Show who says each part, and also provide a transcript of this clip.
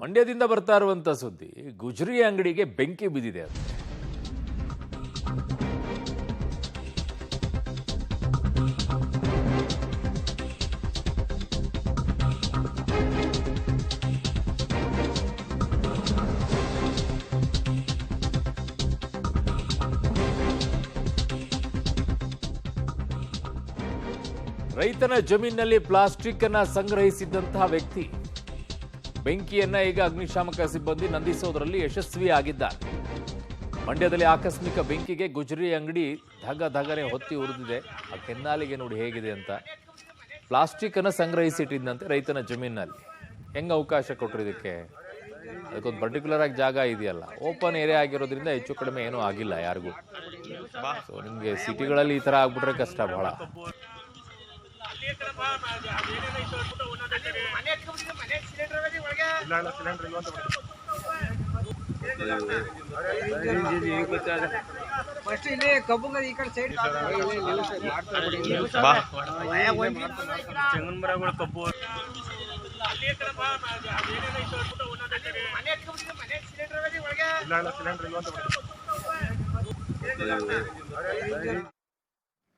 Speaker 1: ಮಂಡ್ಯದಿಂದ ಬರ್ತಾ ಇರುವಂತ ಸುದ್ದಿ, ಗುಜರಿ ಅಂಗಡಿಗೆ ಬೆಂಕಿ ಬಿದ್ದಿದೆ ಅಂತ. ರೈತನ ಜಮೀನಿನಲ್ಲಿ ಪ್ಲಾಸ್ಟಿಕ್ ಅನ್ನ ಸಂಗ್ರಹಿಸಿದ್ದಂತಹ ವ್ಯಕ್ತಿ ಬೆಂಕಿಯನ್ನ ಈಗ ಅಗ್ನಿಶಾಮಕ ಸಿಬ್ಬಂದಿ ನಂದಿಸೋದ್ರಲ್ಲಿ ಯಶಸ್ವಿಯಾಗಿದ್ದಾರೆ. ಮಂಡ್ಯದಲ್ಲಿ ಆಕಸ್ಮಿಕ ಬೆಂಕಿಗೆ ಗುಜರಿ ಅಂಗಡಿ ಧಗಧಗನೆ ಹೊತ್ತಿ ಉರಿದಿದೆ. ಆ ಕೆನ್ನಾಲಿಗೆ ನೋಡಿ ಹೇಗಿದೆ ಅಂತ. ಪ್ಲಾಸ್ಟಿಕ್ ಅನ್ನ ಸಂಗ್ರಹಿಸಿಟ್ಟಿದ್ದಂತೆ ರೈತನ ಜಮೀನಿನಲ್ಲಿ. ಹೆಂಗ್ ಅವಕಾಶ ಕೊಟ್ಟರು ಇದಕ್ಕೆ? ಅದಕ್ಕೊಂದು ಪರ್ಟಿಕ್ಯುಲರ್ ಆಗಿ ಜಾಗ ಇದೆಯಲ್ಲ, ಓಪನ್ ಏರಿಯಾ ಆಗಿರೋದ್ರಿಂದ ಹೆಚ್ಚು ಕಡಿಮೆ ಏನೂ ಆಗಿಲ್ಲ ಯಾರಿಗೂ. ಸೊ ನಿಮ್ಗೆ ಸಿಟಿಗಳಲ್ಲಿ ಈ ತರ ಆಗ್ಬಿಟ್ರೆ ಕಷ್ಟ ಬಹಳ.
Speaker 2: ಫಸ್ಟ್ ಇಲ್ಲಿ ಕಬ್ಬುಂಗ ಈ ಕಡೆ ಸೈಡ್
Speaker 3: ತೆಂಗಿನ ಮರಗಳು ಕಬ್ಬು ಸಿಲಿಂಡರ್